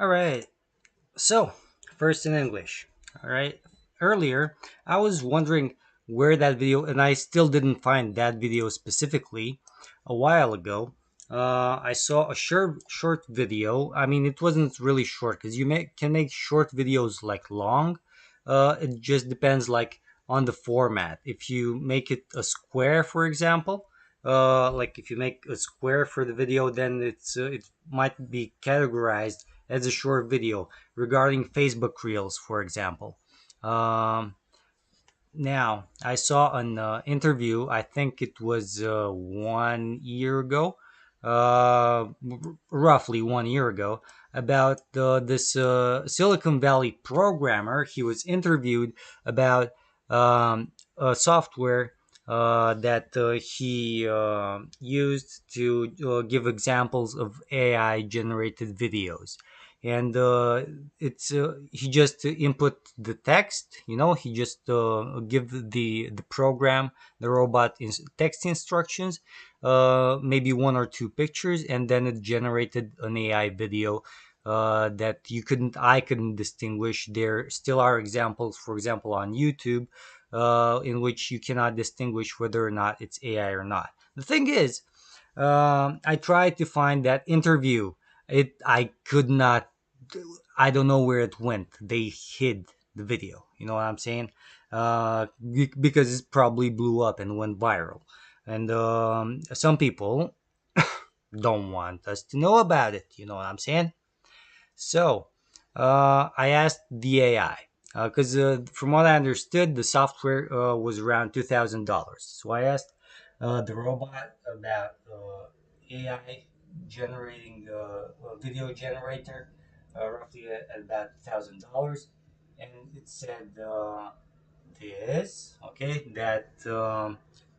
All right. So, first in English. All right. Earlier, I was wondering where that video, and I still didn't find that video specifically. A while ago, I saw a short video. I mean, it wasn't really short because can make short videos like long. It just depends like on the format. If you make it a square, for example, like if you make a square for the video, then it might be categorized as a short video regarding Facebook Reels, for example. Um, Now, I saw an interview, I think it was 1 year ago, roughly 1 year ago, about this Silicon Valley programmer. He was interviewed about a software that he used to give examples of AI generated videos. And it's he just input the text, he just give the program, the robot, text instructions, maybe one or two pictures, and then it generated an AI video that I couldn't distinguish. There still are examples, for example, on YouTube, in which you cannot distinguish whether or not it's AI or not. The thing is, I tried to find that interview. I could not. I don't know where it went. They hid the video. You know what I'm saying? Because it probably blew up and went viral, and some people don't want us to know about it. You know what I'm saying? So I asked the AI because from what I understood, the software was around $2,000. So I asked the robot about AI generating a video generator, roughly at about $1,000, and it said this, okay, that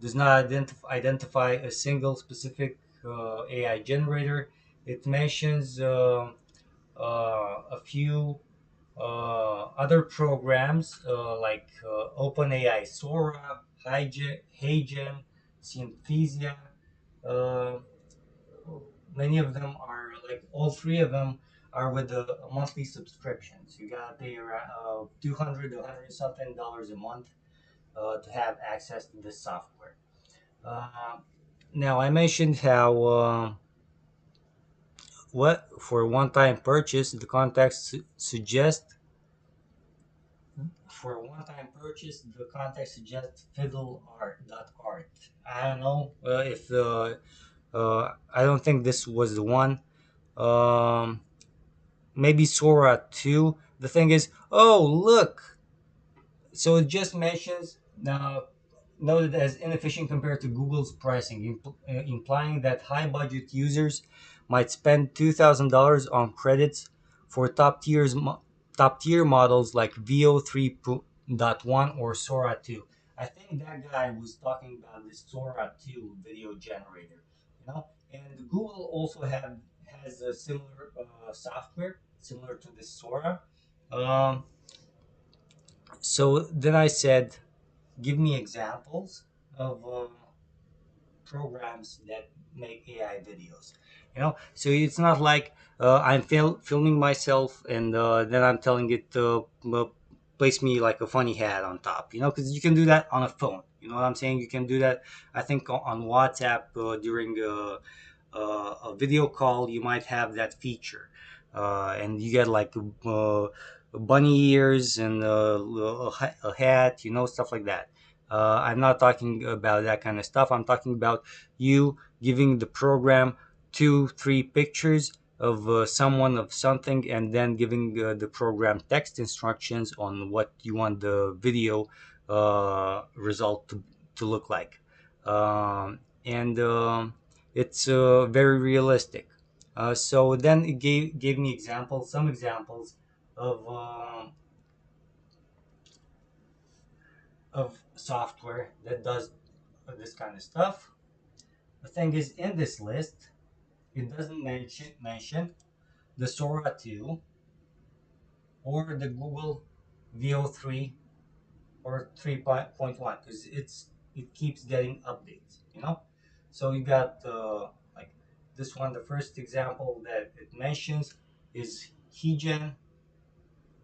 does not identify a single specific AI generator. It mentions a few other programs like OpenAI Sora, Hygen, Synthesia. Uh, Many of them are like all three of them are with a monthly subscription. So you gotta pay around 200 to 100 something dollars a month to have access to this software. Uh, Now I mentioned how what for one-time purchase the context suggests For a one-time purchase, the context suggests fiddle art. I don't know if I don't think this was the one. Um, Maybe Sora 2. The thing is, oh look, so it just mentions now noted as inefficient compared to Google's pricing, implying that high-budget users might spend $2,000 on credits for top tier models like VO3.1 or Sora 2. I think that guy was talking about the Sora 2 video generator, And Google also has a similar software similar to the Sora. Um, so then I said, give me examples of programs that make AI videos. So it's not like I'm filming myself and then I'm telling it to place me like a funny hat on top. Because you can do that on a phone. You know what I'm saying? You can do that. I think on WhatsApp during a video call, you might have that feature, and you get like bunny ears and a hat, stuff like that. I'm not talking about that kind of stuff. I'm talking about you giving the program two, three pictures of someone of something, and then giving the program text instructions on what you want the video result to look like. And It's very realistic. So then it gave me some examples of software that does this kind of stuff. The thing is, in this list, it doesn't mention the Sora 2 or the Google VO3 or 3.1 because it keeps getting updates. So you got like this one. The first example that it mentions is Hegen.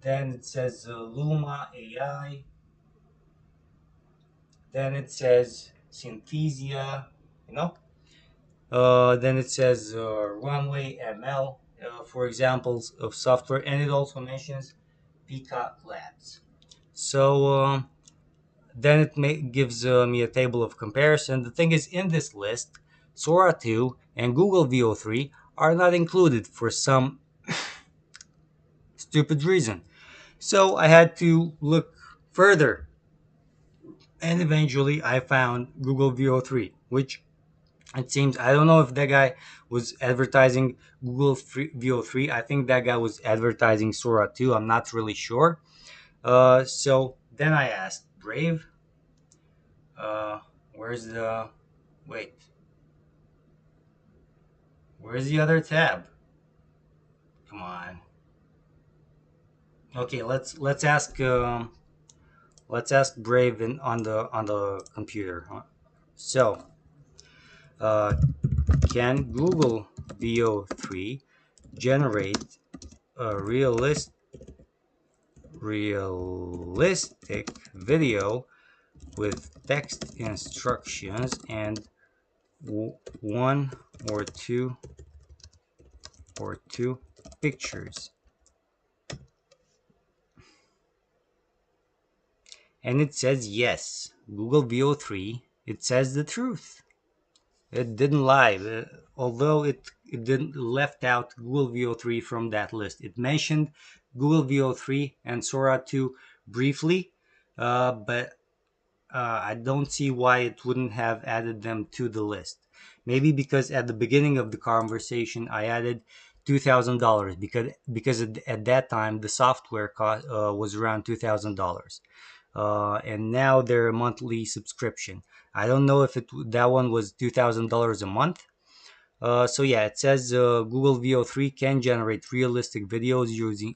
Then it says Luma AI. Then it says Synthesia. You know. Then it says Runway ML for examples of software, and it also mentions Peacock Labs. So then gives me a table of comparison. The thing is, in this list, Sora 2 and Google VO3 are not included for some stupid reason. So I had to look further, and eventually I found Google VO3, which it seems, I don't know if that guy was advertising VO3. I think that guy was advertising Sora 2. I'm not really sure. So then I asked Brave, uh, where's the wait? Where's the other tab? Come on. Okay, let's ask Brave on the computer. So, uh, can Google VO3 generate a realistic video with text instructions and one or two pictures? And it says yes. Google VO3, it says the truth. It didn't lie. Although it didn't left out Google VO3 from that list. It mentioned Google VO3 and Sora 2 briefly, but I don't see why it wouldn't have added them to the list. Maybe because at the beginning of the conversation I added $2,000 because at that time the software cost was around $2,000, and now they're a monthly subscription. I don't know if that one was $2,000 a month. So yeah, it says Google VO3 can generate realistic videos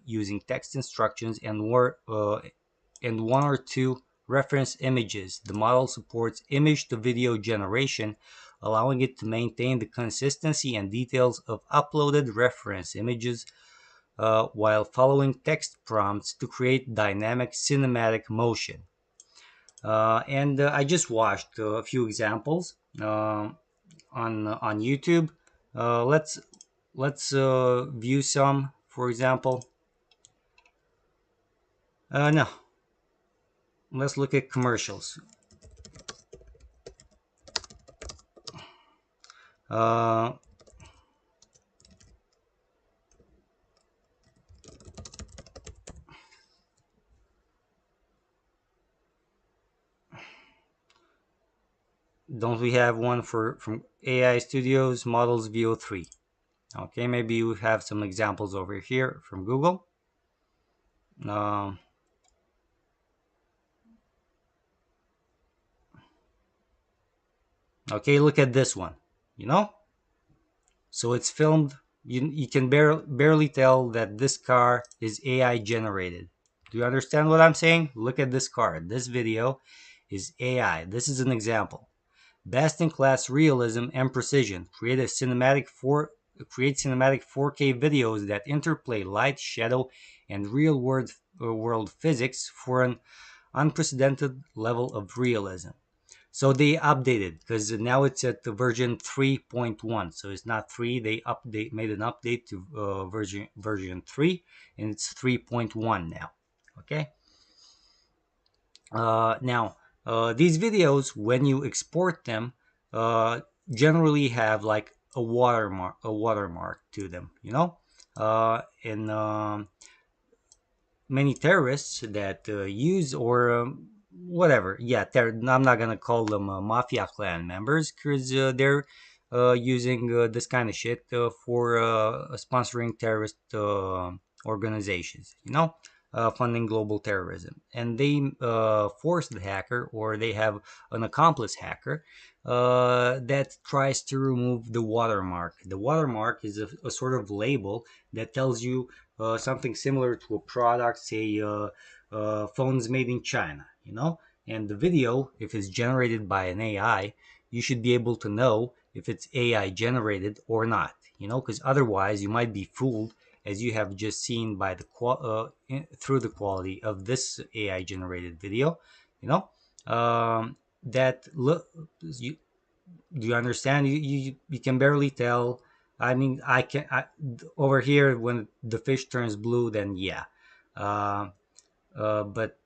using text instructions and one or two reference images. The model supports image to video generation, allowing it to maintain the consistency and details of uploaded reference images while following text prompts to create dynamic cinematic motion. And I just watched a few examples on YouTube. Let's view some. For example, no, let's look at commercials. Uh, don't we have one from AI Studios Models VO3? Okay, maybe you have some examples over here from Google. Um, okay, look at this one. You know, so it's filmed. You can barely tell that this car is AI generated. Do you understand what I'm saying? Look at this car. This video is AI. This is an example. Best in class realism and precision. Create cinematic 4K videos that interplay light, shadow, and real world physics for an unprecedented level of realism. So they updated because now it's at the version 3.1. So it's not 3. They made an update to version 3, and it's 3.1 now. Okay. Now these videos, when you export them, generally have like a watermark to them. And many terrorists that use or whatever. Yeah, I'm not gonna call them mafia clan members because they're using this kind of shit for sponsoring terrorist organizations. Funding global terrorism, and they force the hacker, or they have an accomplice hacker that tries to remove the watermark. The watermark is a sort of label that tells you something similar to a product, say phones made in China, And the video, if it's generated by an AI, you should be able to know if it's AI generated or not, because otherwise you might be fooled as you have just seen by through the quality of this AI generated video. You know, that look. You, do you understand? You can barely tell. I mean, over here when the fish turns blue, then yeah. Uh, but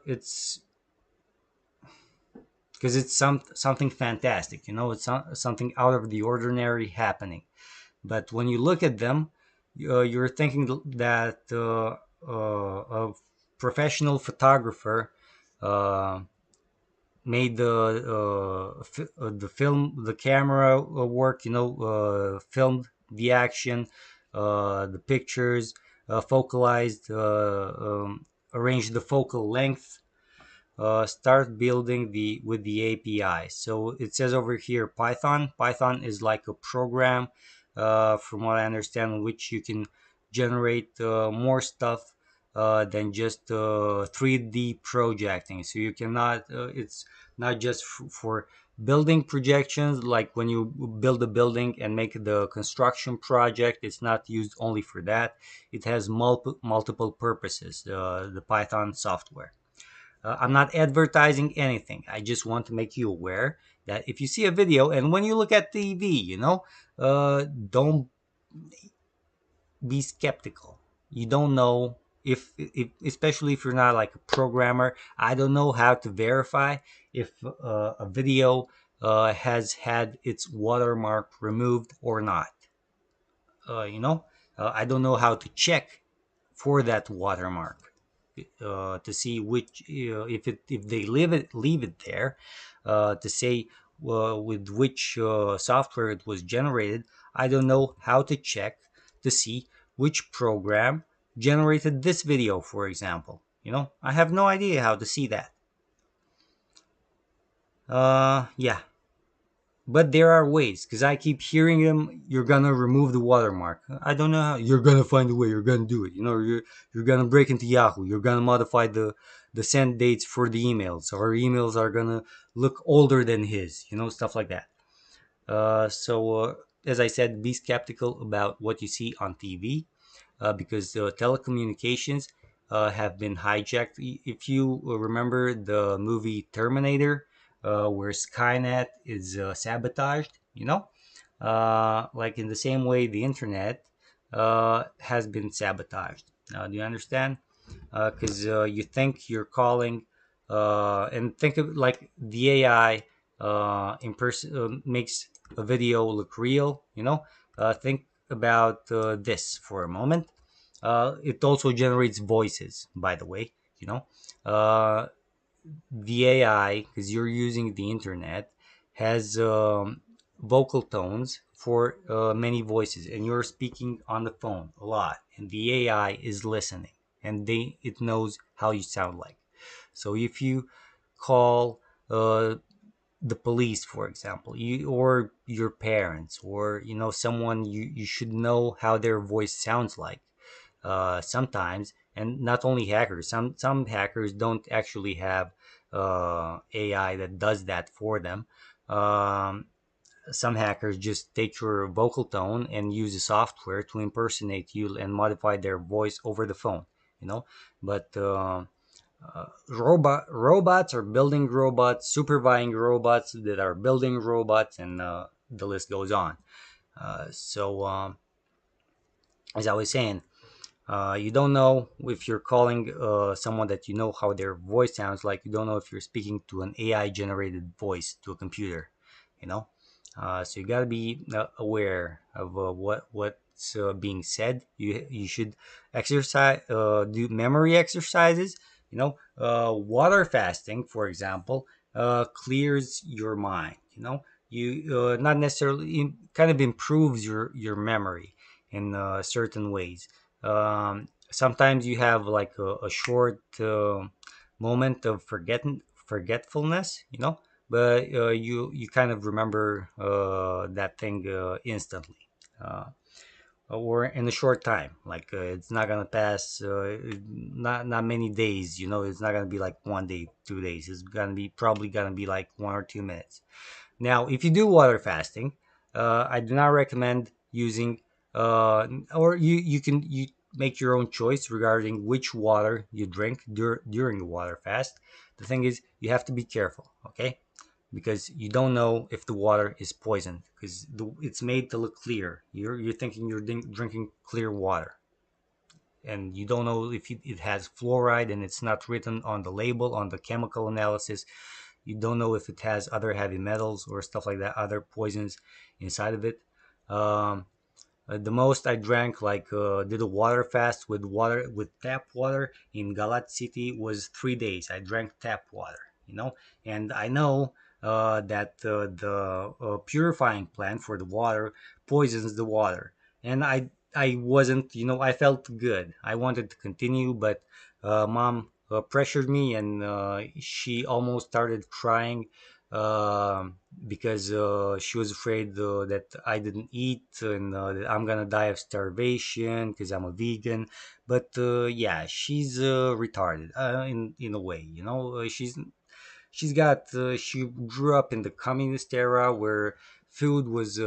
it's because it's something fantastic. You know, it's something out of the ordinary happening. But when you look at them, you're thinking that a professional photographer uh, made the film, the camera work. You know, filmed the action, the pictures, focalized, arranged the focal length, start building the with the API. So it says over here Python. Python is like a program, from what I understand, in which you can generate more stuff than just 3D projecting. So you cannot. It's not just for building projections, like when you build a building and make the construction project. It's not used only for that. It has multiple purposes. The Python software. I'm not advertising anything. I just want to make you aware that if you see a video and when you look at TV, don't be skeptical. You don't know if especially if you're not like a programmer. I don't know how to verify if a video has had its watermark removed or not. I don't know how to check for that watermark, to see which if they leave it there, to say with which software it was generated. I don't know how to check to see which program generated this video, for example. I have no idea how to see that. Yeah, but there are ways, because I keep hearing them. You're gonna remove the watermark. I don't know how. You're gonna find a way. You're gonna do it. You're gonna break into Yahoo. You're gonna modify the send dates for the emails. Our emails are gonna look older than his. Stuff like that. So as I said, be skeptical about what you see on TV, because telecommunications have been hijacked. If you remember the movie Terminator, where Skynet is sabotaged, like in the same way the internet has been sabotaged. Do you understand? Because you think you're calling, and think of like the AI makes a video look real. Think about this for a moment. It also generates voices, by the way. Uh, the AI, because you're using the internet, has vocal tones for many voices, and you're speaking on the phone a lot, and the AI is listening, and it knows how you sound like. So if you call the police, for example, or your parents, or someone you should know how their voice sounds like. Sometimes, and not only hackers, some hackers don't actually have AI that does that for them. um, some hackers just take your vocal tone and use the software to impersonate you and modify their voice over the phone. But robots are building robots, supervising robots that are building robots, and the list goes on. So as I was saying, you don't know if you're calling someone that you know how their voice sounds like. You don't know if you're speaking to an AI generated voice to a computer. You know, so you got to be aware of what's being said. You should exercise, do memory exercises. Water fasting, for example, clears your mind. You not necessarily, kind of improves your memory in certain ways. Sometimes you have like a short moment of forgetfulness, but you kind of remember that thing instantly, uh, or in a short time. Like it's not gonna pass, not many days. It's not gonna be like 1 day, 2 days. It's gonna be probably gonna be like 1 or 2 minutes. Now, if you do water fasting, I do not recommend using or you make your own choice regarding which water you drink during the water fast. The thing is, you have to be careful, okay? Because you don't know if the water is poisoned because it's made to look clear. You're thinking you're drinking clear water, and you don't know if it has fluoride, and it's not written on the label on the chemical analysis. You don't know if it has other heavy metals or stuff like that, other poisons inside of it. um, the most I drank, like did a water fast with tap water in Galat City was 3 days. I drank tap water, and I know that the purifying plant for the water poisons the water, and I wasn't, I felt good. I wanted to continue, but mom pressured me, and she almost started crying. Because she was afraid that I didn't eat, and that I'm gonna die of starvation because I'm a vegan. But yeah, she's retarded in a way. She grew up in the communist era where food was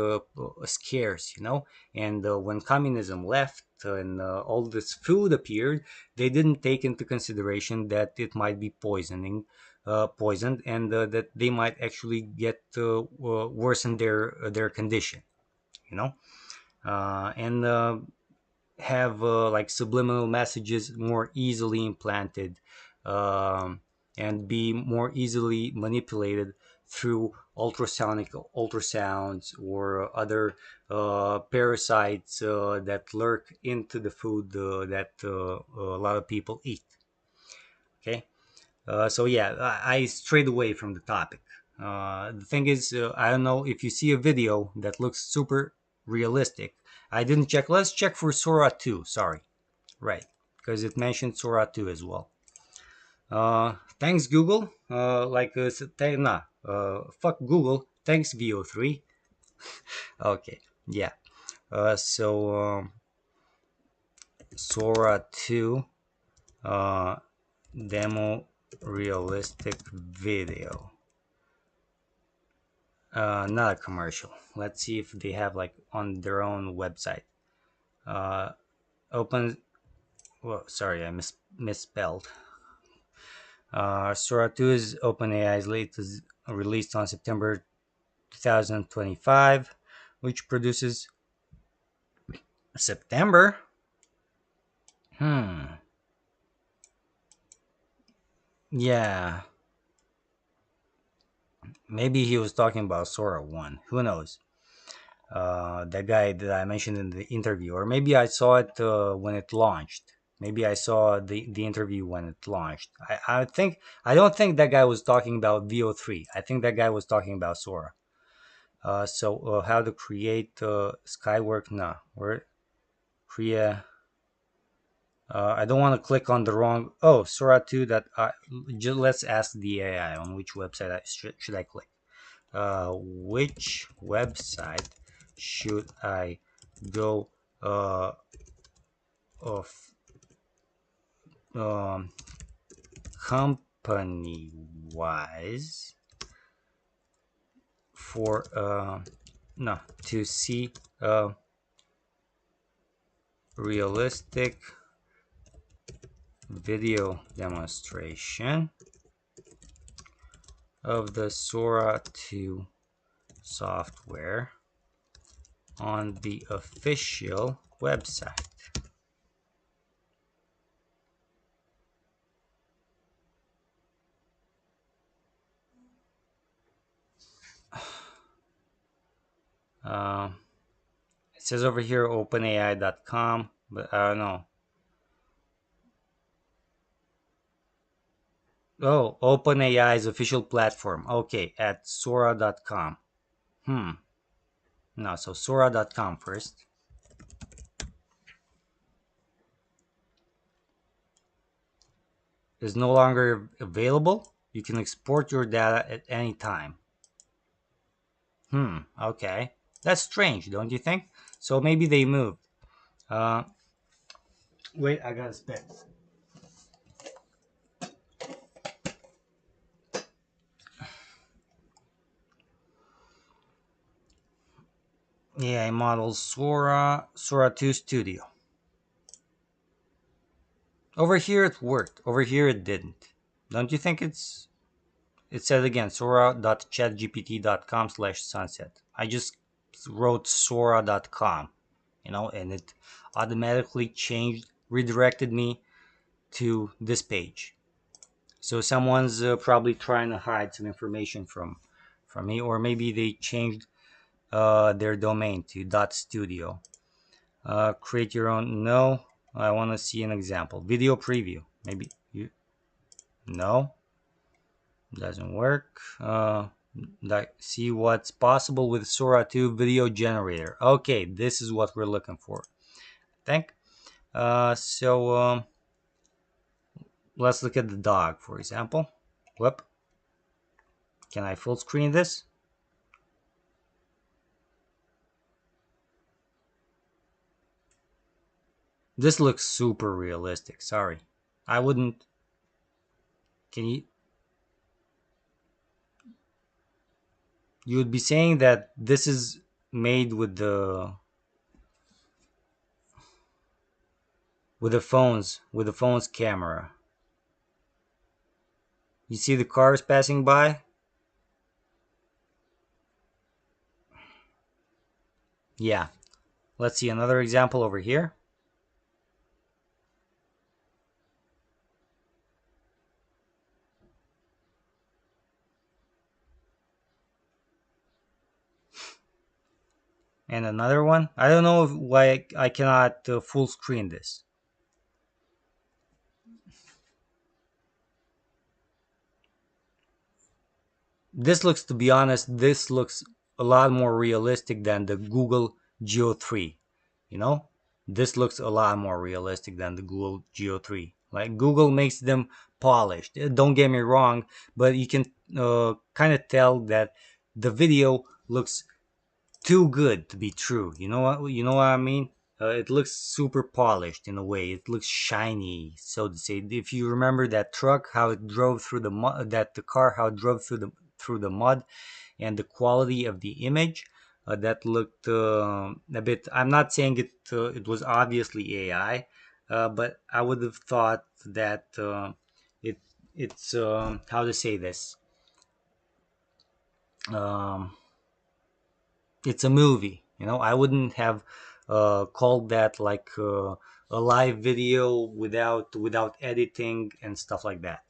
scarce, and when communism left and all this food appeared, they didn't take into consideration that it might be poisoned, and that they might actually get worsen their condition, you know and have like subliminal messages more easily implanted, um, and be more easily manipulated through ultrasounds or other parasites that lurk into the food that a lot of people eat. Okay. So yeah, I strayed away from the topic. The thing is, I don't know if you see a video that looks super realistic. I didn't check. Let's check for Sora 2. Sorry, right, because it mentioned Sora 2 as well. Thanks Google. Nah, fuck Google. Thanks VO3. Okay, yeah. Sora 2 uh, demo realistic video. Not a commercial. Let's see if they have like on their own website. Uh, open. Well, sorry, I misspelled. Sora 2 is OpenAI's latest, released on September 2025, which produces September. Hmm. Yeah. Maybe he was talking about Sora 1. Who knows? That guy that I mentioned in the interview, or maybe I saw it when it launched. Maybe I saw the interview when it launched. I don't think that guy was talking about VO3. I think that guy was talking about Sora. How to create Skywork? No, where create. I don't want to click on the wrong. Oh, Sora 2. Let's ask the AI on which website should I click. Which website should I go of um, company wise for no to see a realistic video demonstration of the Sora 2 software on the official website. Um, it says over here openai.com, but I don't know. Oh, OpenAI's official platform. Okay, at Sora.com. Hmm. No, so Sora.com first. Is no longer available. You can export your data at any time. Okay. That's strange, don't you think? So maybe they moved. Uh, wait, I gotta spit. AI model Sora 2 Studio. Over here it worked. Over here it didn't. Don't you think it said again sora.chatgpt.com/sunset. I just wrote sora.com, and it automatically changed, redirected me to this page. So someone's probably trying to hide some information from me, or maybe they changed their domain to .studio. Create your own. No, I want to see an example. Video preview. Maybe you. No, doesn't work. See what's possible with Sora 2 video generator. Okay, this is what we're looking for. I think. So let's look at the dog, for example. Whoop. Can I full screen this? This looks super realistic. Sorry. I wouldn't. Can you? You would be saying that this is made with the phone's camera. You see the cars passing by? Yeah. Let's see another example over here. And another one. I don't know why I cannot full screen this. To be honest, this looks a lot more realistic than the Google Geo 3. You know, this looks a lot more realistic than the Google Geo 3. Like Google makes them polished. Don't get me wrong, but you can kind of tell that the video looks too good to be true. You know what? You know what I mean? It looks super polished in a way. It looks shiny, so to say. If you remember that truck, how it drove through the mud, that the car, how it drove through the mud, and the quality of the image, that looked a bit. I'm not saying it was obviously AI, but I would have thought that it it's how to say this. Um, it's a movie. I wouldn't have called that like a live video without editing and stuff like that.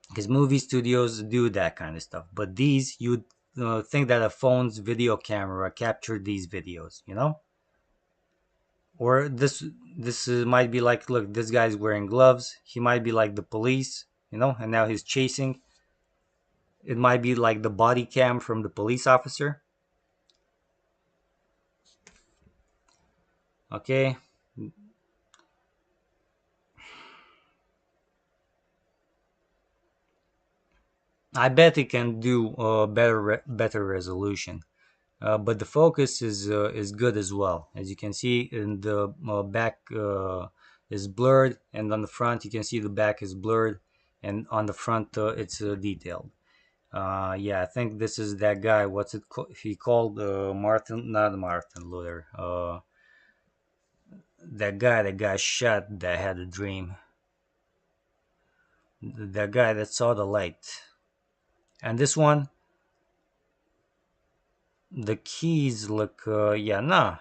Because movie studios do that kind of stuff, but these you'd think that a phone's video camera captured these videos. Or this might be like, look, this guy's wearing gloves. He might be like the police, and now he's chasing. It might be like the body cam from the police officer. Okay, I bet it can do better resolution, but the focus is good as well. As you can see, in the back is blurred, and on the front you can see the back is blurred, and on the front it's detailed. Yeah, I think this is that guy. What's it called? He called Martin, not Martin Luther. That guy that got shot that had a dream. That guy that saw the light. And this one, the keys look, yeah, nah.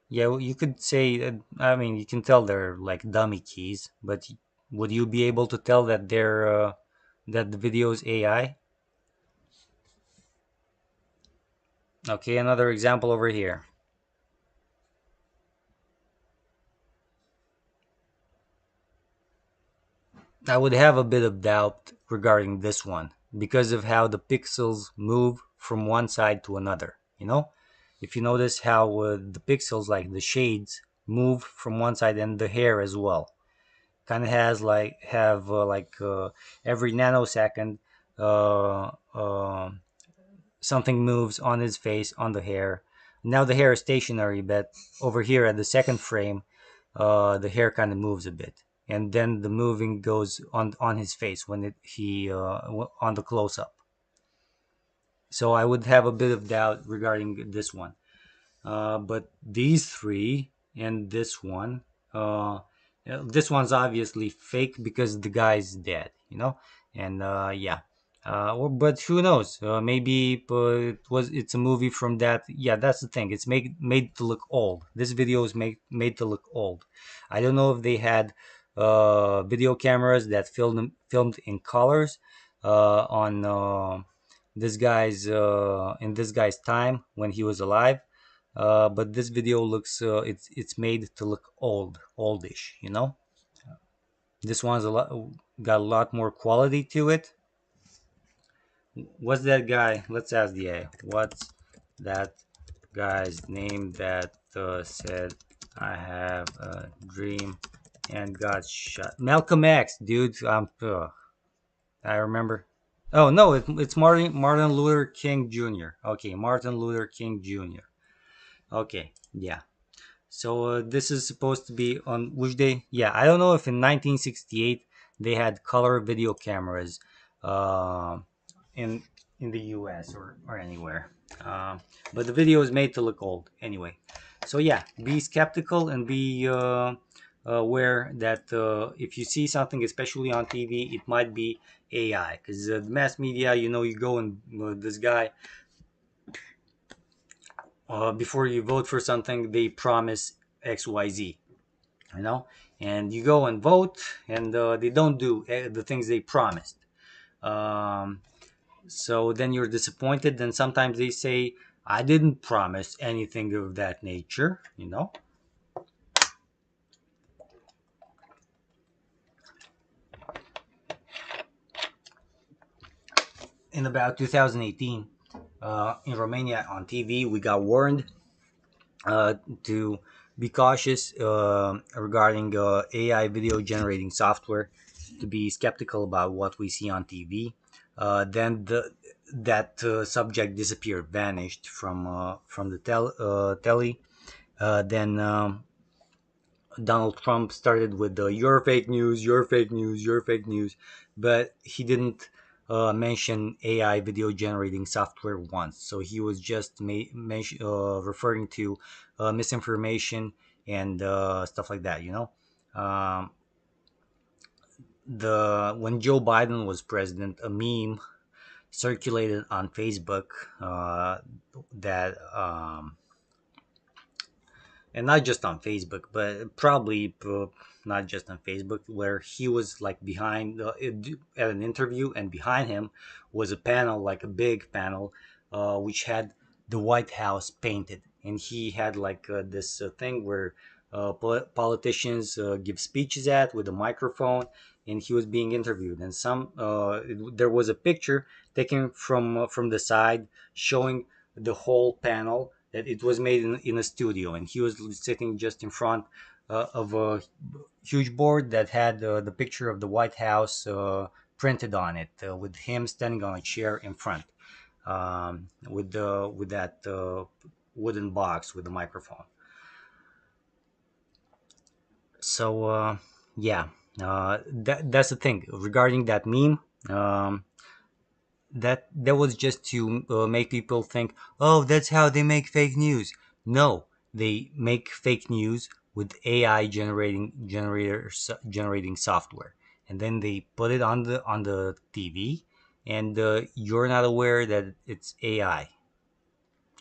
Yeah, you could say, I mean, you can tell they're like dummy keys, but would you be able to tell that that the video is AI? Okay, another example over here. I would have a bit of doubt regarding this one because of how the pixels move from one side to another. If you notice how the pixels, like the shades, move from one side, and the hair as well, kind of has like have like every nanosecond uh, uh, something moves on his face, on the hair. Now the hair is stationary, but over here at the second frame, the hair kind of moves a bit, and then the moving goes on his face when he on the close up. So I would have a bit of doubt regarding this one. But these three and uh, this one's obviously fake because the guy's dead, you know. And yeah, but who knows? Maybe it's a movie from that. Yeah, that's the thing. It's made to look old. This video is made to look old. I don't know if they had video cameras that filmed in colors on this guy's in this guy's time when he was alive, but this video looks it's made to look oldish, you know. This one's got a lot more quality to it. What's that guy? Let's ask the AI. What's that guy's name that said I have a dream and got shot? Malcolm X, dude. I remember. Oh no, it's Martin Luther King Jr. Okay, Martin Luther King Jr. Okay, yeah. So this is supposed to be on which day? Yeah, I don't know if in 1968 they had color video cameras uh, in in the U.S. or anywhere. But the video is made to look old anyway. So yeah, be skeptical and be aware that if you see something, especially on TV, it might be AI because the mass media, you know, you go and this guy before you vote for something, they promise XYZ, you know, and you go and vote, and they don't do the things they promised. Um, so then you're disappointed. Then sometimes they say, "I didn't promise anything of that nature," you know. In about 2018, in Romania on TV, we got warned uh, to be cautious regarding AI video generating software, to be skeptical about what we see on TV. Then that subject disappeared, vanished from the telly. Then Donald Trump started with the "your fake news, your fake news, your fake news," but he didn't mention AI video generating software once. So he was just referring to misinformation and stuff like that. You know, um, the when Joe Biden was president, a meme circulated on Facebook that and not just on Facebook, but probably not just on Facebook, where he was like behind at an interview, and behind him was a panel, like a big panel, which had the White House painted, and he had like this thing where politicians give speeches at with a microphone, and he was being interviewed, and there was a picture taken from the side showing the whole panel, that it was made in a studio, and he was sitting just in front of a huge board that had the picture of the White House printed on it, with him standing on a chair in front, with that wooden box with the microphone. So yeah, that's the thing regarding that meme. Um, that was just to make people think, oh, that's how they make fake news. No, they make fake news with AI generating software, and then they put it on the TV, and you're not aware that it's AI,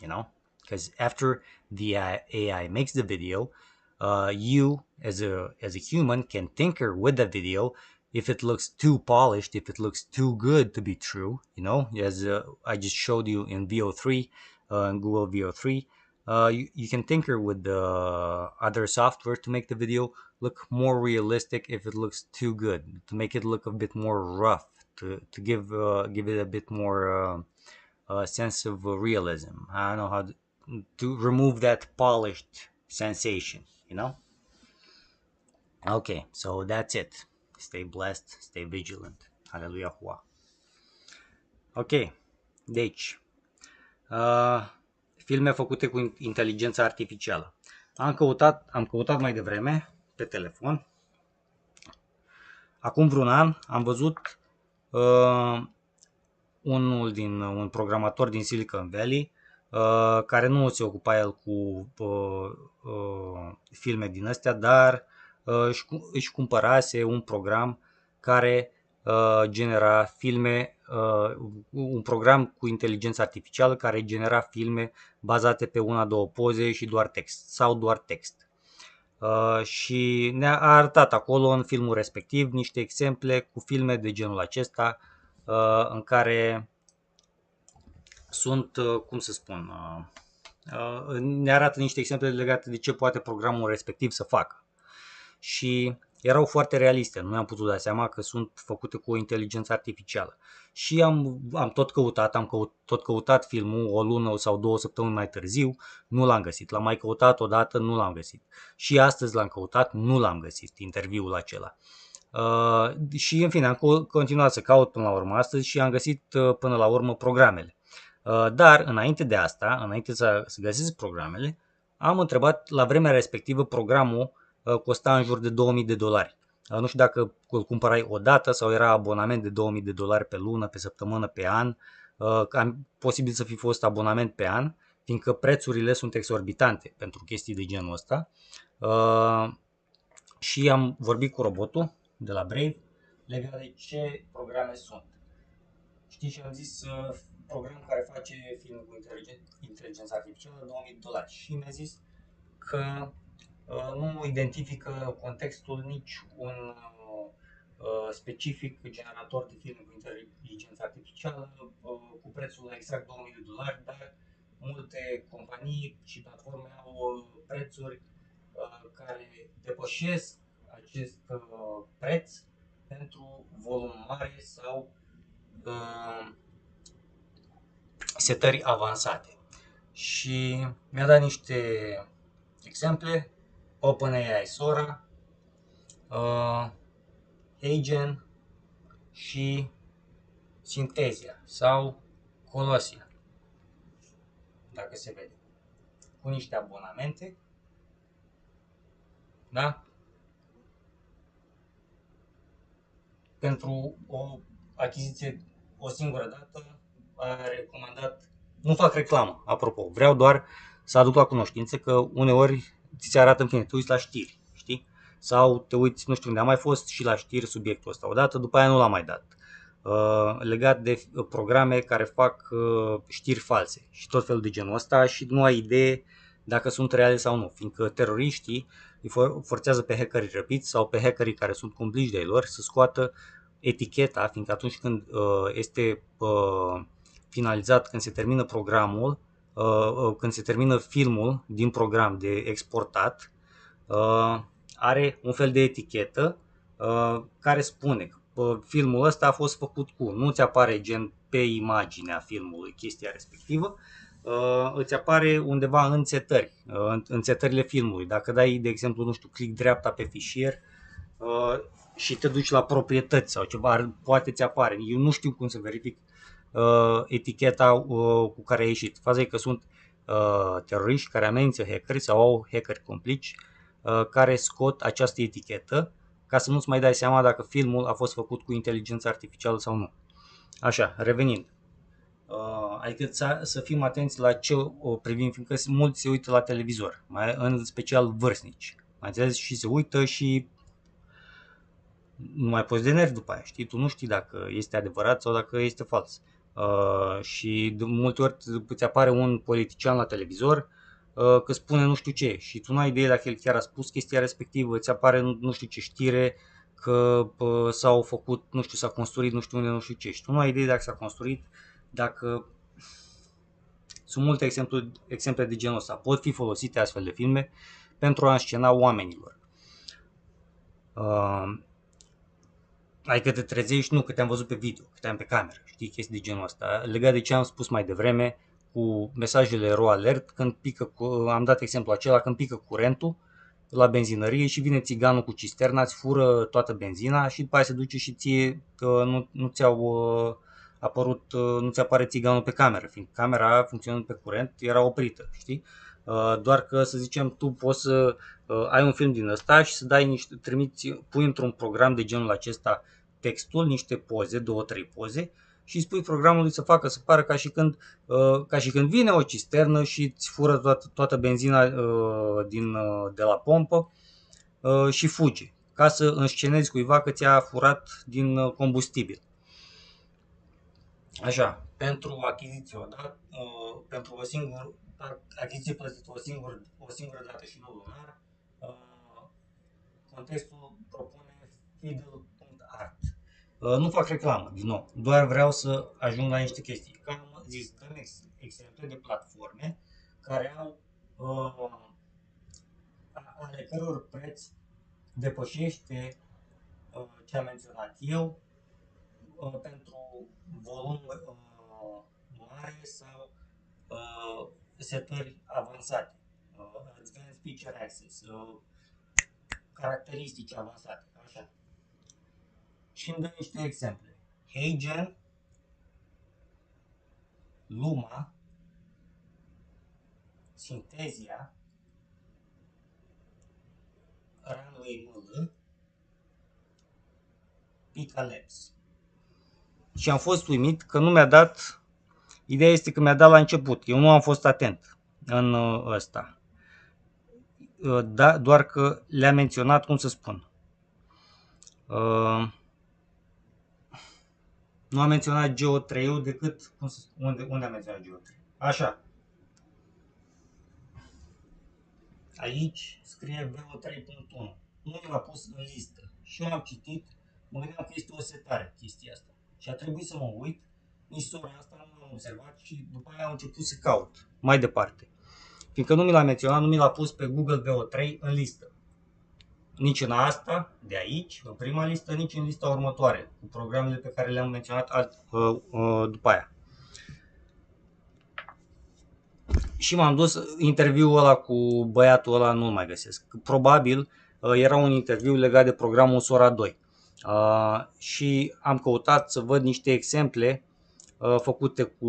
you know, because after the AI makes the video, you as a human can tinker with the video. If it looks too polished, if it looks too good to be true, you know, as I just showed you in VO3, in Google VO3, you can tinker with the other software to make the video look more realistic. If it looks too good, to make it look a bit more rough, to give it a bit more sense of realism. I don't know how to remove that polished sensation, you know? Okay, so that's it. Stay blessed, stay vigilant. Hallelujah. Ok, deci, uh, filme făcute cu inteligența artificială. Am căutat mai devreme pe telefon. Acum vreun an am văzut uh, un programator din Silicon Valley, care nu se ocupa el cu filme din astea, dar își cumpărase un program care genera filme, un program cu inteligență artificială care genera filme bazate pe una, două poze și doar text sau doar text. Și ne-a arătat acolo în filmul respectiv niște exemple cu filme de genul acesta, în care sunt, cum să spun, ne arată niște exemple legate de ce poate programul respectiv să facă. Și erau foarte realiste, nu mi-am putut da seama că sunt făcute cu o inteligență artificială. Și am tot căutat filmul o lună sau 2 săptămâni mai târziu, nu l-am găsit. L-am mai căutat odată, nu l-am găsit. Și astăzi l-am căutat, nu l-am găsit, interviul acela. Și în fine, am continuat să caut până la urmă astăzi și am găsit până la urmă programele. Dar înainte de asta, înainte să găsesc programele, am întrebat la vremea respectivă programul costa în jur de $2000. Nu știu dacă îl cumpărai o dată sau era abonament de $2000 pe lună, pe săptămână, pe an. Posibil să fi fost abonament pe an, fiindcă prețurile sunt exorbitante pentru chestii de genul ăsta. Și am vorbit cu robotul de la Brave legat de ce programe sunt. Știi, și am zis program care face film cu inteligență artificială $2000 și mi-a zis că nu identifică contextul nici un specific generator de film cu inteligență artificială cu prețul la exact $2000, dar multe companii și platforme au prețuri care depășesc acest preț pentru volum mare sau setări avansate. Și mi-a dat niște exemple: OpenAI Sora, Agent și Synthesia sau Colossia, dacă se vede, cu niște abonamente, da? Pentru o achiziție o singură dată a recomandat, nu fac reclamă, apropo, vreau doar să aduc la cunoștință că uneori ți se arată, în fine, te uiți la știri, știi? Sau te uiți, nu știu unde, a mai fost și la știri subiectul ăsta odată, după aia nu l-am mai dat. Legat de programe care fac știri false și tot felul de genul ăsta și nu ai idee dacă sunt reale sau nu, fiindcă teroriștii îi forțează pe hackerii răpiți sau pe hackerii care sunt complici de ei lor să scoată eticheta, fiindcă atunci când este finalizat, când se termină programul, când se termină filmul din program de exportat, are un fel de etichetă care spune că filmul ăsta a fost făcut cu, nu ți apare gen pe imaginea filmului chestia respectivă, îți apare undeva în setări, în setările filmului. Dacă dai, de exemplu, nu știu, click dreapta pe fișier și te duci la proprietăți sau ceva, poate ți apare. Eu nu știu cum să verific eticheta cu care a ieșit. Faza e că sunt teroriști care amenință hackeri sau au hackeri complici care scot această etichetă ca să nu-ți mai dai seama dacă filmul a fost făcut cu inteligență artificială sau nu. Așa, revenind. Adică să fim atenți la ce o privim, fiindcă mulți se uită la televizor, în special vârstnici. Mai înțeles? Și se uită și nu mai poți de nervi după aia, știi? Tu nu știi dacă este adevărat sau dacă este fals. Și de multe ori îți apare un politician la televizor că spune nu știu ce și tu nu ai idee dacă el chiar a spus chestia respectivă, îți apare nu știu ce știre că s-au făcut, nu știu, s-a construit nu știu unde, nu știu ce, și tu nu ai idee dacă s-a construit, dacă sunt multe exemple de genul ăsta. Pot fi folosite astfel de filme pentru a înscena oamenilor. Adică te trezești, nu că te-am văzut pe video, că te-am pe cameră, știi, chestii de genul ăsta. Legat de ce am spus mai devreme cu mesajele ROalert, când pică, am dat exemplu acela, când pică curentul la benzinărie și vine țiganul cu cisterna, îți fură toată benzina și după aia se duce și ție nu ți-au apărut, nu ți apare țiganul pe cameră, fiindcă camera funcționând pe curent era oprită, știi? Doar că, să zicem, tu poți să ai un film din ăsta și să dai pui într-un program de genul acesta textul, niște poze, 2-3 poze și spui programului să facă să pară ca și când vine o cisternă și îți fură toată benzina de la pompă și fuge, ca să înscenezi cuiva că ți-a furat din combustibil. Așa, pentru achiziție odată, pentru achiziție plătită o singură dată și nu lunar, contextul propune fiddle.art. Nu fac reclamă, din nou, doar vreau să ajung la niște chestii. Ca am zis, dăm exemple de platforme care au ale căror preț depășește ce am menționat eu pentru volum mare sau setări avansate, advanced feature access, caracteristici avansate, așa. Și îmi dă niște exemple. Heigen, Luma, Synthesia, Runway ML, Pika Labs. Și am fost uimit că nu mi-a dat, ideea este că mi-a dat la început, eu nu am fost atent în ăsta. Da, doar că le-a menționat, cum să spun, nu a menționat Geo3-ul decât, unde a menționat Geo3? Așa. Aici scrie VO3.1. Nu l-a pus în listă. Și eu am citit, mă gândeam că este o setare chestia asta. Și a trebuit să mă uit, nici sora asta nu l-am observat și după aia am început să caut mai departe. Fiindcă nu mi l-a menționat, nu mi l-a pus pe Google VO3 în listă. Nici în asta, de aici, în prima listă, nici în lista următoare, cu programele pe care le-am menționat după aia. Și m-am dus, interviul ăla cu băiatul ăla nu-l mai găsesc. Probabil era un interviu legat de programul Sora 2. Și am căutat să văd niște exemple făcute cu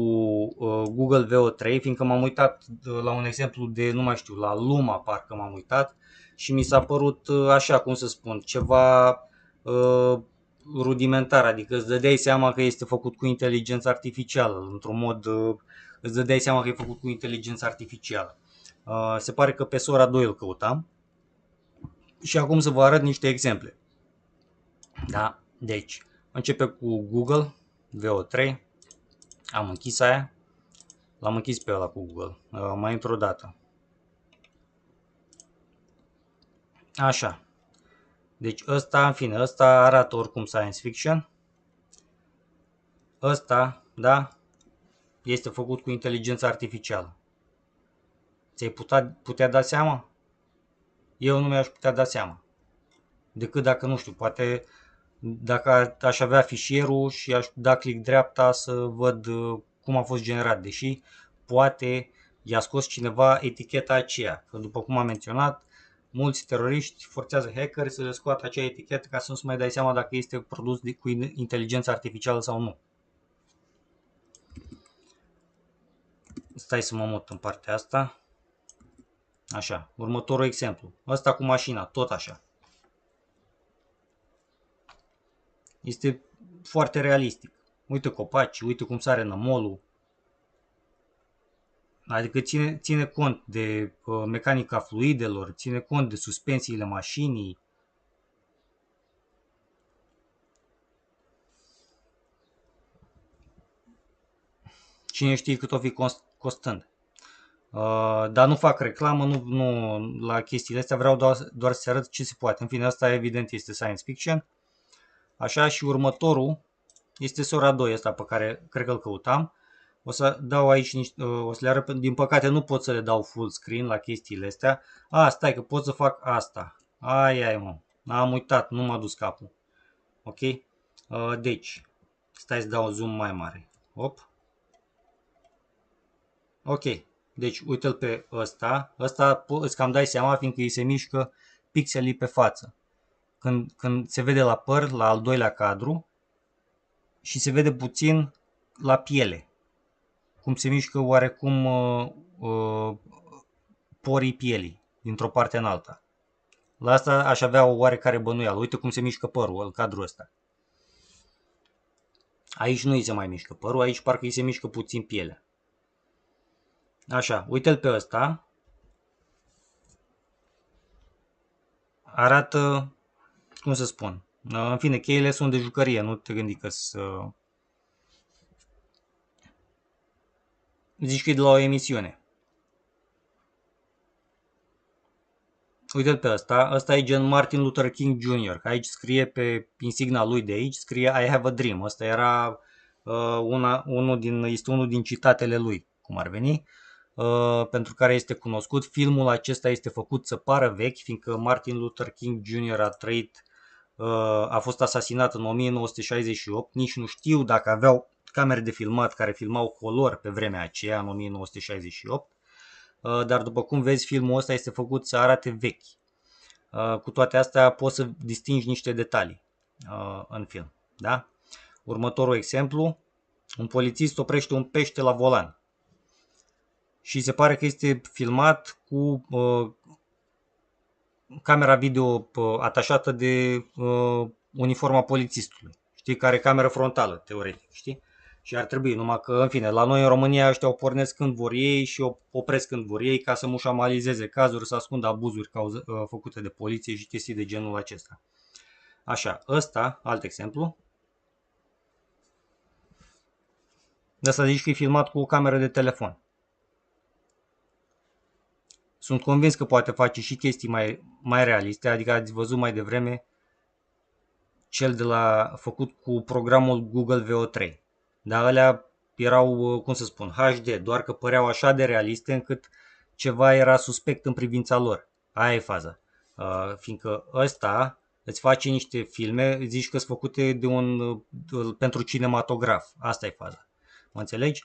Google VO3, fiindcă m-am uitat la un exemplu de, nu mai știu, la Luma parcă m-am uitat și mi s-a părut așa, cum să spun, ceva rudimentar, adică îți dădeai seama că este făcut cu inteligență artificială, într-un mod îți dădeai seama că e făcut cu inteligență artificială. Se pare că pe Sora 2 îl căutam și acum să vă arăt niște exemple. Da, deci începe cu Google VO3, am închis aia, l-am închis pe ăla cu Google, mai intru o dată. Așa, deci ăsta, în fine, ăsta arată oricum science fiction. Ăsta, da, este făcut cu inteligență artificială. Ți-ai putea da seama? Eu nu mi-aș putea da seama. Decât dacă, nu știu, poate dacă aș avea fișierul și aș da click dreapta să văd cum a fost generat. Deși poate i-a scos cineva eticheta aceea. Că după cum am menționat, mulți teroriști forțează hackeri să le scoată acea etichetă ca să nu-ți mai dai seama dacă este produs cu inteligență artificială sau nu. Stai să mă mut în partea asta. Așa, următorul exemplu. Ăsta cu mașina, tot așa. Este foarte realistic. Uite copaci, uite cum sare nămolul. Adică ține cont de mecanica fluidelor, ține cont de suspensiile mașinii. Cine știe cât o fi costând. Dar nu fac reclamă, nu la chestiile astea, vreau doar să arăt ce se poate. În fine, asta evident este science fiction. Așa, și următorul este Sora 2, ăsta pe care cred că îl căutam. O să dau aici niște, o să le arăt, din păcate nu pot să le dau full screen la chestiile astea. Stai că pot să fac asta. Ai mă, am uitat, nu m-a dus capul. Ok? Deci, stai să dau zoom mai mare. Hop. Ok, deci uite-l pe ăsta. Ăsta îți cam dai seama fiindcă îi se mișcă pixelii pe față. Când se vede la păr, la al doilea cadru, și se vede puțin la piele. Cum se mișcă oarecum porii pielii dintr-o parte în alta. La asta aș avea o oarecare bănuială. Uite cum se mișcă părul, în cadrul ăsta. Aici nu îi se mai mișcă părul, aici parcă îi se mișcă puțin pielea. Așa, uite-l pe ăsta. Arată, cum să spun, în fine, cheile sunt de jucărie, nu te gândi că să... Zici că e de la o emisiune. Uite-l pe ăsta, ăsta e gen Martin Luther King Jr. Aici scrie pe insigna lui de aici, scrie I have a dream. Ăsta era este unul din citatele lui, cum ar veni, pentru care este cunoscut. Filmul acesta este făcut să pară vechi, fiindcă Martin Luther King Jr. a trăit, a fost asasinat în 1968. Nici nu știu dacă aveau camere de filmat care filmau color pe vremea aceea, în 1968. Dar după cum vezi, filmul ăsta este făcut să arate vechi. Cu toate astea poți să distingi niște detalii în film. Da? Următorul exemplu, un polițist oprește un pește la volan și se pare că este filmat cu camera video atașată de uniforma polițistului. Știi, care cameră frontală, teoretic, știi? Și ar trebui, numai că, în fine, la noi în România ăștia o pornesc când vor ei și o opresc când vor ei ca să mușamalizeze cazuri, să ascundă abuzuri făcute de poliție și chestii de genul acesta. Așa, ăsta, alt exemplu. De asta zici că e filmat cu o cameră de telefon. Sunt convins că poate face și chestii mai realiste, adică ați văzut mai devreme cel de la făcut cu programul Google VO3. Dar alea erau, cum să spun, HD, doar că păreau așa de realiste încât ceva era suspect în privința lor. Aia e faza. Fiindcă ăsta îți face niște filme, zici că sunt făcute pentru cinematograf. Asta e faza. Mă înțelegi?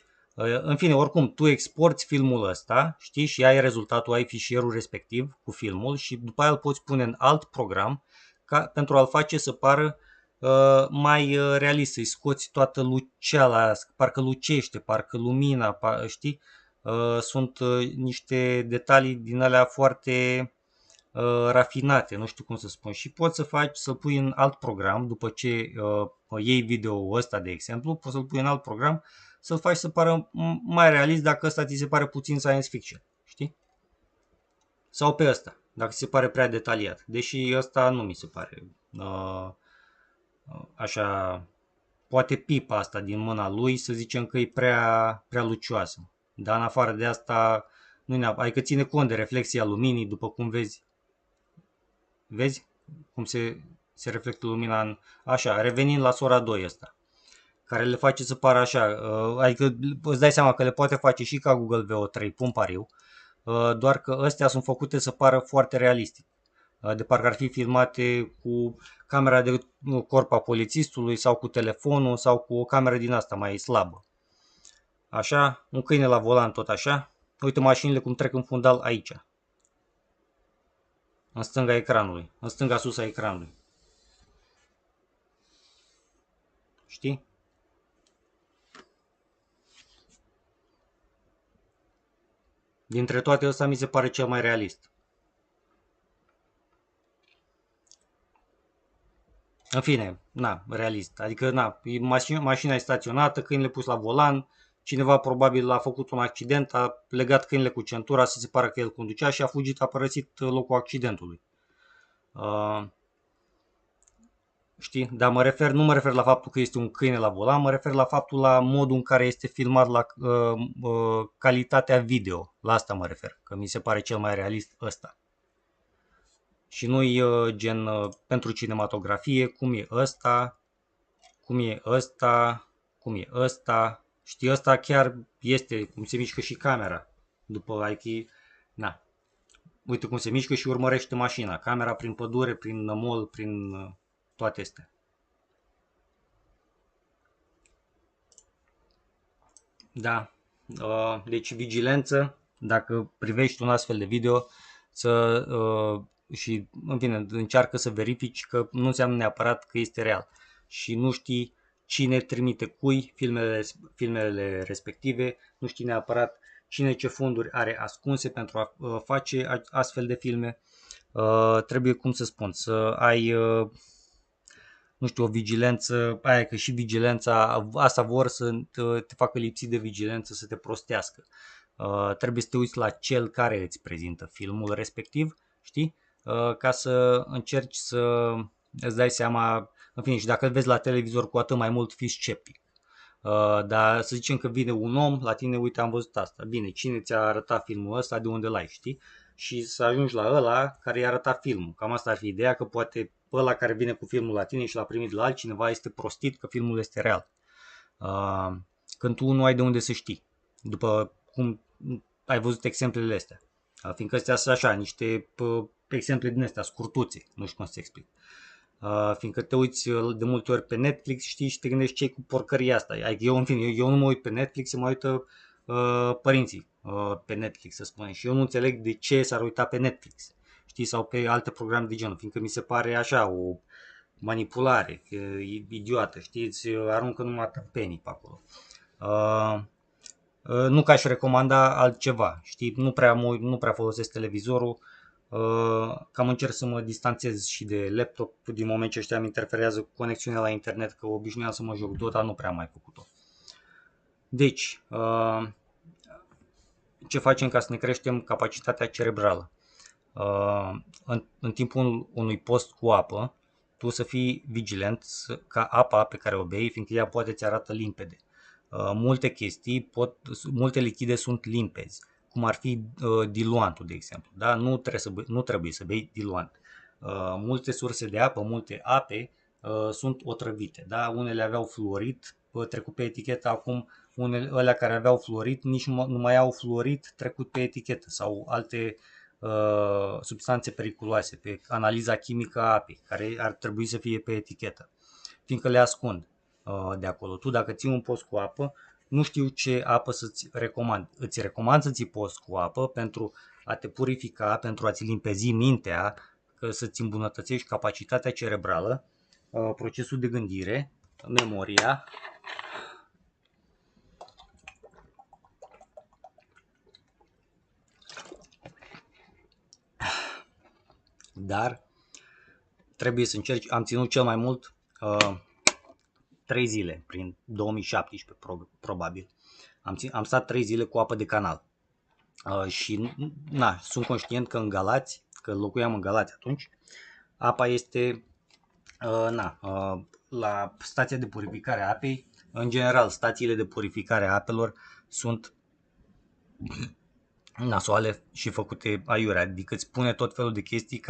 În fine, oricum, tu exporți filmul ăsta, știi, și ai rezultatul, ai fișierul respectiv cu filmul și după aia îl poți pune în alt program pentru a-l face să pară mai realist, să-i scoți toată luceala, parcă lucește, parcă lumina, știi? Sunt niște detalii din alea foarte rafinate, nu știu cum să spun. Și poți să-l pui în alt program, după ce iei video-ul ăsta, de exemplu, poți să-l pui în alt program, să-l faci să pară mai realist dacă ăsta ți se pare puțin science fiction, știi? Sau pe ăsta, dacă ți se pare prea detaliat. Deși ăsta nu mi se pare așa, poate pipa asta din mâna lui să zicem că e prea lucioasă. Dar în afară de asta, nu adică ține cont de reflexia luminii, după cum vezi. Vezi cum se reflectă lumina în... Așa, revenind la sora 2 ăsta, care le face să pară așa, adică îți dai seama că le poate face și ca Google VO3, pun pariu, doar că astea sunt făcute să pară foarte realiste. De parcă ar fi filmate cu camera de corp a polițistului sau cu telefonul sau cu o cameră din asta mai slabă. Așa, un câine la volan tot așa. Uite mașinile cum trec în fundal aici. În stânga ecranului, în stânga sus a ecranului. Știi? Dintre toate ăsta mi se pare cel mai realist. În fine, realist. Adică, mașina e staționată, câinele pus la volan, cineva probabil a făcut un accident, a legat câinele cu centura să se pară că el conducea și a fugit, a părăsit locul accidentului. Știi? Dar nu mă refer la faptul că este un câine la volan, mă refer la faptul la modul în care este filmat, la calitatea video. La asta mă refer, că mi se pare cel mai realist ăsta. Și nu-i gen pentru cinematografie, cum e ăsta, cum e ăsta, cum e ăsta. Știi, ăsta chiar este, cum se mișcă și camera. După IT, uite cum se mișcă și urmărește mașina. Camera prin pădure, prin mall, prin toate astea. Da. Deci vigilență, dacă privești un astfel de video și în fine, încearcă să verifici că nu înseamnă neapărat că este real și nu știi cine trimite cui filmele respective, nu știi neapărat cine ce fonduri are ascunse pentru a face astfel de filme. Trebuie, cum să spun, să ai nu știu, o vigilență, aia că și vigilența, asta vor să te facă lipsit de vigilență, să te prostească. Trebuie să te uiți la cel care îți prezintă filmul respectiv, știi? Ca să încerci să îți dai seama, în fine, și dacă îl vezi la televizor, cu atât mai mult fii sceptic. Dar să zicem că vine un om la tine, uite, am văzut asta. Bine, cine ți-a arătat filmul ăsta, de unde l-ai, știi? Și să ajungi la ăla care i-a arătat filmul. Cam asta ar fi ideea, că poate ăla care vine cu filmul la tine și l-a primit de la altcineva este prostit că filmul este real. Când tu nu ai de unde să știi. După cum ai văzut exemplele astea. Fiindcă astea sunt așa, niște exemple din astea, scurtuțe, nu știu cum să explic. Fiindcă te uiți de multe ori pe Netflix, știi, și te gândești ce cu porcăria asta. Adică eu, în fine, eu nu mă uit pe Netflix, se mă uită părinții pe Netflix, să spunem. Și eu nu înțeleg de ce s-ar uita pe Netflix, știi, sau pe alte programe de genul, fiindcă mi se pare așa o manipulare idiotă, știi, îți aruncă numai tâmpenii pe acolo. Nu că aș recomanda altceva, știi, nu prea folosesc televizorul, cam încerc să mă distanțez și de laptop din moment ce ăștia îmi interferează cu conexiunea la internet, că obișnuiam să mă joc Dota, nu prea am mai făcut-o. Deci, ce facem ca să ne creștem capacitatea cerebrală? În timpul unui post cu apă, tu să fii vigilent ca apa pe care o bei, fiindcă ea poate ți arată limpede. Multe lichide sunt limpezi, cum ar fi diluantul, de exemplu. Da? Nu trebuie să bei diluant. Multe surse de apă, multe ape sunt otrăvite. Da? Unele aveau fluorid trecut pe etichetă, acum alea care aveau fluorid nici nu mai au fluorid trecut pe etichetă, sau alte substanțe periculoase pe analiza chimică a apei, care ar trebui să fie pe etichetă, fiindcă le ascund de acolo. Tu dacă ții un post cu apă, nu știu ce apă să-ți recomand. Îți recomand să ții post cu apă pentru a te purifica, pentru a-ți limpezi mintea, să-ți îmbunătățești capacitatea cerebrală, procesul de gândire, memoria. Dar trebuie să încerci, am ținut cel mai mult 3 zile, prin 2017 probabil. Am stat 3 zile cu apă de canal. Și sunt conștient că în Galați, că locuiam în Galați atunci, apa este la stația de purificare a apei. În general, stațiile de purificare a apelor sunt nasoale și făcute aiurea, adică îți pune tot felul de chestii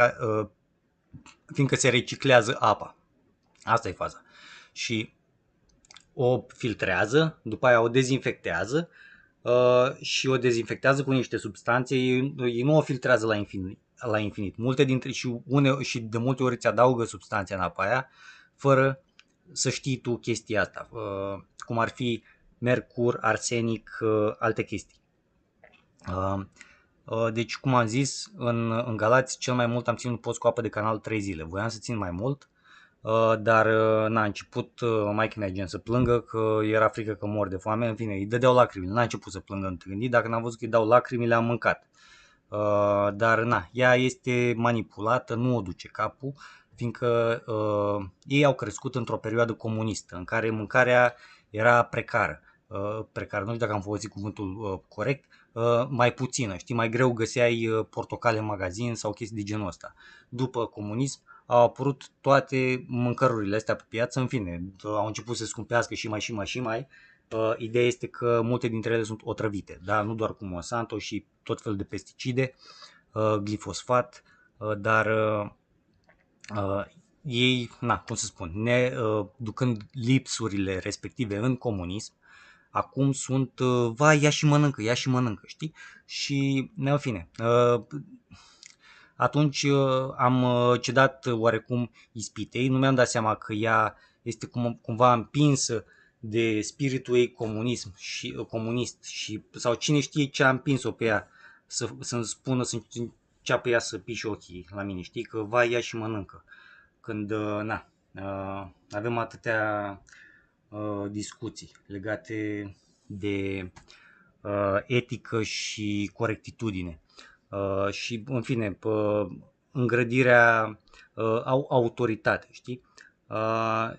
fiindcă se reciclează apa. Asta e faza. Și o filtrează, după aia o dezinfectează și o dezinfectează cu niște substanțe. Ei nu o filtrează la infinit. Multe dintre și de multe ori îți adaugă substanțe în apa aia fără să știi tu chestia asta, cum ar fi mercur, arsenic, alte chestii. Deci, cum am zis, în Galați cel mai mult am ținut post cu apă de canal 3 zile. Voiam să țin mai mult, dar a început maică mea să plângă că era frică că mor de foame. În fine, îi dădeau lacrimi, n-a început să plângă întâlnit. Dacă n-am văzut că îi dau lacrimi, le-am mâncat. Dar ea este manipulată, nu o duce capul, fiindcă ei au crescut într-o perioadă comunistă în care mâncarea era precară. Precară, nu știu dacă am folosit cuvântul corect, mai puțină, știi, mai greu găseai portocale în magazin sau chestii de genul ăsta. După comunism au apărut toate mâncărurile astea pe piață, în fine, au început să scumpească și mai. Ideea este că multe dintre ele sunt otrăvite, da? Nu doar cu Monsanto și tot felul de pesticide, glifosfat, dar ei, cum să spun, ducând lipsurile respective în comunism, acum sunt, vai, ia și mănâncă, știi? Și, în fine, atunci am cedat oarecum ispitei, nu mi-am dat seama că ea este cumva împinsă de spiritul ei comunist sau cine știe ce a împins-o pe ea să-mi spună, să înceapă ea să pișe ochii la mine, știi? Că vai, ia și mănâncă. Când, avem atâtea discuții legate de etică și corectitudine. Și, în fine, îngrădirea au autoritate, știi? Uh,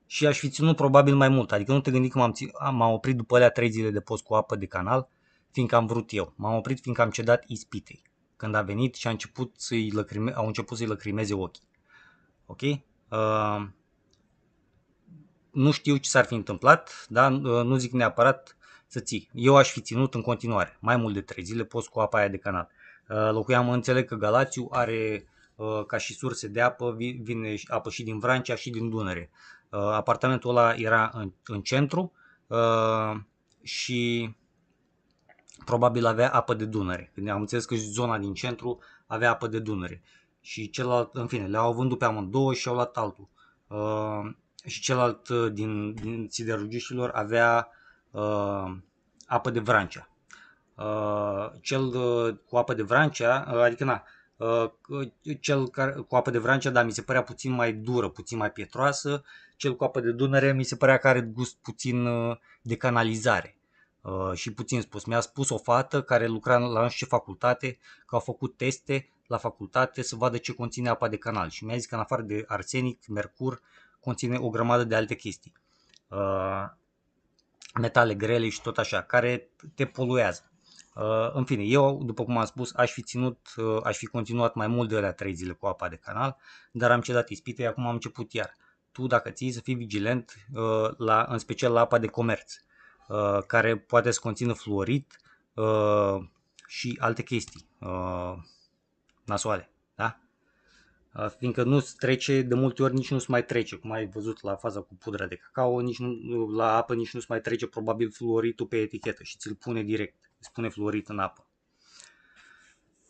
și aș fi ținut probabil mai mult. Adică nu te gândi că m-am oprit după alea 3 zile de post cu apă de canal, fiindcă am vrut eu. M-am oprit fiindcă am cedat ispitei. Când a venit și au început să-i lăcrimeze ochii. Ok? Nu știu ce s-ar fi întâmplat, dar nu zic neapărat să ții. Eu aș fi ținut în continuare, mai mult de 3 zile, post cu apa aia de canal. Locuiam, înțeleg că Galațiu are ca și surse de apă, vine apă și din Vrancea și din Dunăre. Apartamentul ăla era în centru și probabil avea apă de Dunăre. Când am înțeles că zona din centru avea apă de Dunăre. Și celălalt, în fine, le-au vândut pe amândouă și au luat altul. Și celălalt din siderurgiștilor avea apă de Vrancea. Cel cu apă de Vrancea, adică cel cu apă de Vrancea, dar mi se părea puțin mai dură, puțin mai pietroasă. Cel cu apă de Dunăre mi se părea că are gust puțin de canalizare. Și puțin spus, mi-a spus o fată care lucra la nu știu ce facultate, că au făcut teste la facultate să vadă ce conține apa de canal și mi-a zis că în afară de arsenic, mercur, conține o grămadă de alte chestii. Metale grele și tot așa, care te poluează. În fine, eu, după cum am spus, aș fi continuat mai mult de alea 3 zile cu apa de canal, dar am cedat ispitei, acum am început iar. Tu, dacă ții, să fii vigilent, în special la apa de comerț, care poate să conțină fluorid și alte chestii nasoale, da? Fiindcă nu-ți trece, de multe ori nici nu-ți mai trece, cum ai văzut la faza cu pudra de cacao, la apă nici nu-ți mai trece probabil fluoridul pe etichetă și ți-l pune direct, îți pune fluorid în apă.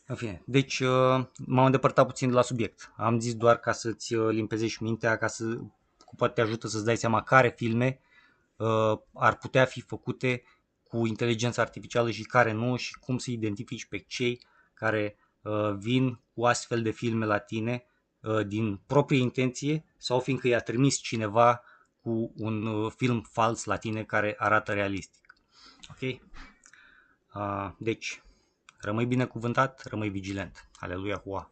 În fine, deci m-am îndepărtat puțin de la subiect. Am zis doar ca să-ți limpezești mintea, poate te ajută să-ți dai seama care filme ar putea fi făcute cu inteligența artificială și care nu și cum să identifici pe cei care vin cu astfel de filme la tine din proprie intenție sau fiindcă i-a trimis cineva cu un film fals la tine care arată realistic. Ok? Deci, rămâi binecuvântat, rămâi vigilent. Aleluia, hua!